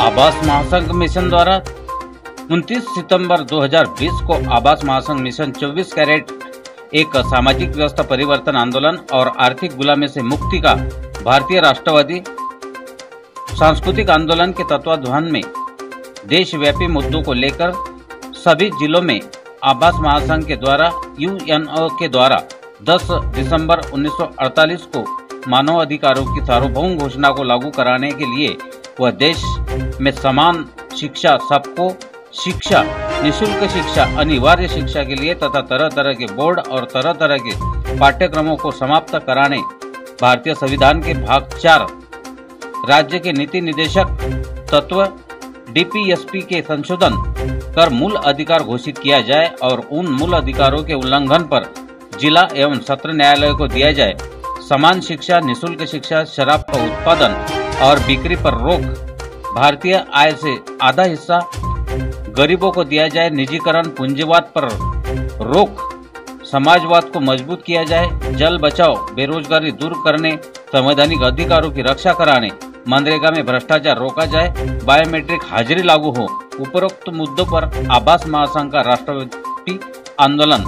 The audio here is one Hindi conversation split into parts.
आवास महासंघ मिशन द्वारा 29 सितंबर 2020 को आवास महासंघ मिशन 24 कैरेट एक सामाजिक व्यवस्था परिवर्तन आंदोलन और आर्थिक गुलामी से मुक्ति का भारतीय राष्ट्रवादी सांस्कृतिक आंदोलन के तत्वावधान में देशव्यापी मुद्दों को लेकर सभी जिलों में आवास महासंघ के द्वारा यूएनओ के द्वारा 10 दिसंबर 1948 को मानव अधिकारों की सार्वभौम घोषणा को लागू कराने के लिए वह देश में समान शिक्षा, सबको शिक्षा, निःशुल्क शिक्षा, अनिवार्य शिक्षा के लिए तथा तरह तरह के बोर्ड और तरह तरह के पाठ्यक्रमों को समाप्त कराने भारतीय संविधान के भाग 4 राज्य के नीति निदेशक तत्व डीपीएसपी के संशोधन कर मूल अधिकार घोषित किया जाए और उन मूल अधिकारों के उल्लंघन पर जिला एवं सत्र न्यायालय को दिया जाए। समान शिक्षा, निःशुल्क शिक्षा, शराब का उत्पादन और बिक्री पर रोक, भारतीय आय से आधा हिस्सा गरीबों को दिया जाए। निजीकरण, पूंजीवाद पर रोक, समाजवाद को मजबूत किया जाए। जल बचाओ, बेरोजगारी दूर करने, संवैधानिक अधिकारों की रक्षा कराने, मनरेगा में भ्रष्टाचार रोका जाए, बायोमेट्रिक हाजिरी लागू हो। उपरोक्त मुद्दों पर आवास महासंघ का राष्ट्रव्यापी आंदोलन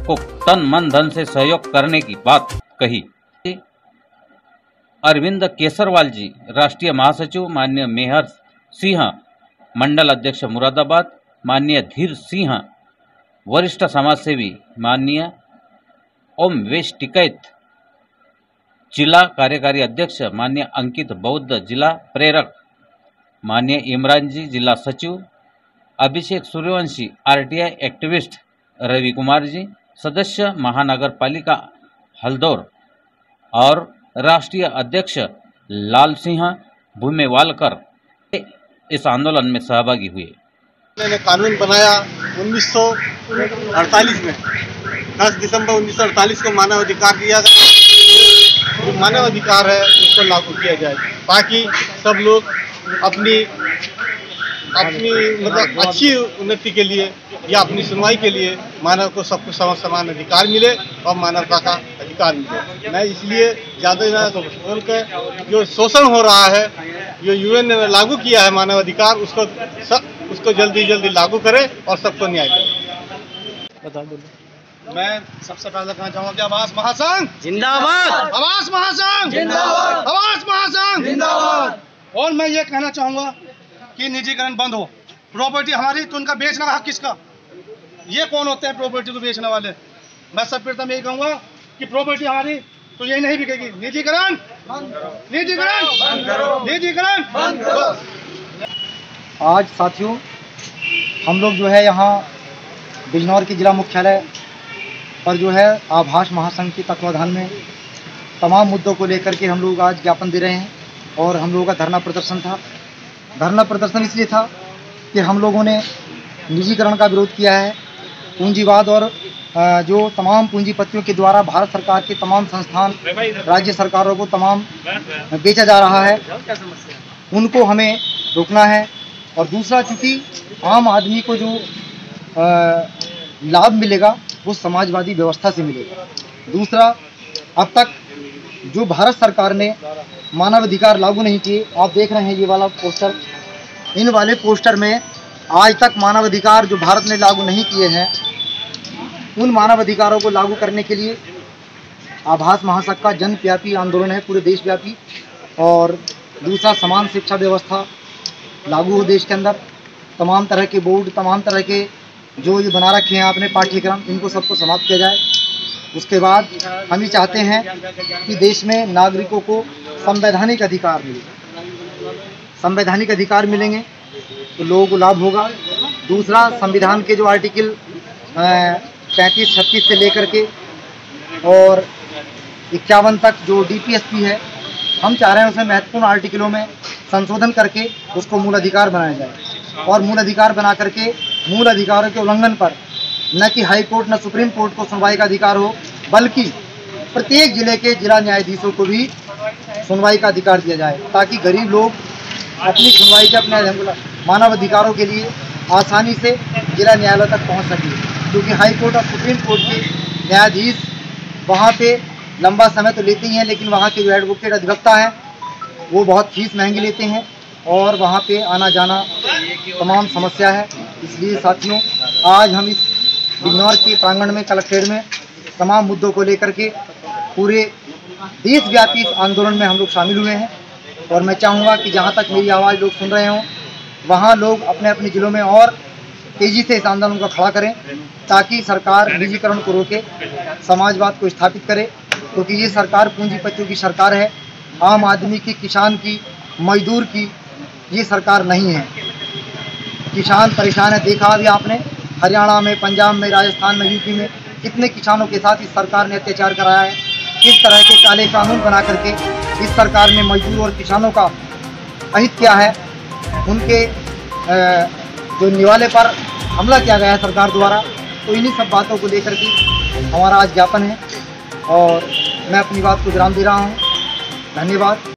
को तन मन धन से सहयोग करने की बात कही। अरविंद केसरवाल जी, राष्ट्रीय महासचिव माननीय मेहर सिंह, मंडल अध्यक्ष मुरादाबाद माननीय धीर सिंह, वरिष्ठ समाजसेवी माननीय ओम वेश टिकैत, जिला कार्यकारी अध्यक्ष माननीय अंकित बौद्ध, जिला प्रेरक माननीय इमरान जी, जिला सचिव अभिषेक सूर्यवंशी, आरटीआई एक्टिविस्ट रवि कुमार जी, सदस्य महानगर पालिका हल्दौर और राष्ट्रीय अध्यक्ष लाल सिंह भूमेवालकर इस आंदोलन में सहभागी हुए। मैंने कानून बनाया 1948 में, 10 दिसंबर 1948 को मानव अधिकार दिया गया। जो मानव अधिकार है उसको लागू किया जाए ताकि सब लोग अपनी मतलब अच्छी उन्नति के लिए या अपनी सुनवाई के लिए मानव को सबको समान अधिकार मिले और मानवता का अधिकार मिले। मैं इसलिए ज़्यादा बोलकर जो शोषण हो रहा है, जो यूएन ने लागू किया है मानव अधिकार, उसको जल्दी लागू करे और सबको न्याय दे। मैं सबसे पहले कहना चाहूँगा कि आवास महासंघ जिंदाबाद, आवास महासंघ जिंदाबाद, आवास महासंघ जिंदाबाद। और मैं ये कहना चाहूँगा कि निजीकरण बंद हो। प्रॉपर्टी हमारी तो उनका बेचने का हक किसका? ये कौन होते हैं प्रॉपर्टी को बेचने वाले? मैं सब प्रथम यही कहूँगा कि प्रॉपर्टी हमारी तो यही नहीं बिकेगी। निजीकरण बंद करो, निजीकरण बंद करो। आज साथियों हम लोग जो है यहाँ बिजनौर के जिला मुख्यालय पर जो है आवास महासंघ के तत्वाधान में तमाम मुद्दों को लेकर के हम लोग आज ज्ञापन दे रहे हैं और हम लोगों का धरना प्रदर्शन था। धरना प्रदर्शन इसलिए था कि हम लोगों ने निजीकरण का विरोध किया है। पूंजीवाद और जो तमाम पूंजीपतियों के द्वारा भारत सरकार के तमाम संस्थान, राज्य सरकारों को तमाम बेचा जा रहा है, उनको हमें रोकना है। और दूसरा, चूँकि आम आदमी को जो लाभ मिलेगा वो समाजवादी व्यवस्था से मिलेगा। दूसरा, अब तक जो भारत सरकार ने मानव अधिकार लागू नहीं किए, आप देख रहे हैं ये वाला पोस्टर, इन वाले पोस्टर में आज तक मानव अधिकार जो भारत ने लागू नहीं किए हैं, उन मानव अधिकारों को लागू करने के लिए आवास महासंघ का जनव्यापी आंदोलन है, पूरे देशव्यापी। और दूसरा, समान शिक्षा व्यवस्था लागू हो देश के अंदर, तमाम तरह के बोर्ड, तमाम तरह के जो ये बना रखे हैं आपने पाठ्यक्रम, इनको सबको समाप्त किया जाए। उसके बाद हम ये चाहते हैं कि देश में नागरिकों को संवैधानिक अधिकार मिले। संवैधानिक अधिकार मिलेंगे तो लोगों को लाभ होगा। दूसरा, संविधान के जो आर्टिकल 35-36 से लेकर के और 51 तक जो डीपीएसपी है, हम चाह रहे हैं उसमें महत्वपूर्ण आर्टिकलों में संशोधन करके उसको मूल अधिकार बनाया जाए और मूल अधिकार बना करके मूल अधिकारों के उल्लंघन पर न कि हाई कोर्ट न सुप्रीम कोर्ट को सुनवाई का अधिकार हो, बल्कि प्रत्येक जिले के जिला न्यायाधीशों को भी सुनवाई का अधिकार दिया जाए ताकि गरीब लोग अपनी सुनवाई के अपने मानव अधिकारों के लिए आसानी से जिला न्यायालय तक पहुंच सके। क्योंकि हाई कोर्ट और सुप्रीम कोर्ट के न्यायाधीश वहाँ पे लंबा समय तो लेते ही हैं, लेकिन वहाँ के जो एडवोकेट अधिवक्ता हैं वो बहुत फीस महंगी लेते हैं और वहाँ पे आना जाना तमाम समस्या है। इसलिए साथियों, आज हम इस बिजनौर के प्रांगण में कलेक्ट्रेट में तमाम मुद्दों को लेकर के पूरे देशव्यापी इस आंदोलन में हम लोग शामिल हुए हैं। और मैं चाहूँगा कि जहाँ तक मेरी आवाज़ लोग सुन रहे हों, वहाँ लोग अपने अपने ज़िलों में और तेज़ी से इस आंदोलन को खड़ा करें, ताकि सरकार निजीकरण को रोके, समाजवाद को स्थापित करे। क्योंकि ये सरकार पूंजीपतियों की सरकार है, आम आदमी की, किसान की, मजदूर की ये सरकार नहीं है। किसान परेशान है, देखा अभी आपने हरियाणा में, पंजाब में, राजस्थान में, यूपी में कितने किसानों के साथ इस सरकार ने अत्याचार कराया है। किस तरह के काले कानून बना करके इस सरकार ने मजदूर और किसानों का अहित किया है, उनके जो निवाले पर हमला किया गया है सरकार द्वारा। तो इन्हीं सब बातों को लेकर के हमारा आज ज्ञापन है और मैं अपनी बात को विराम दे रहा हूँ। धन्यवाद।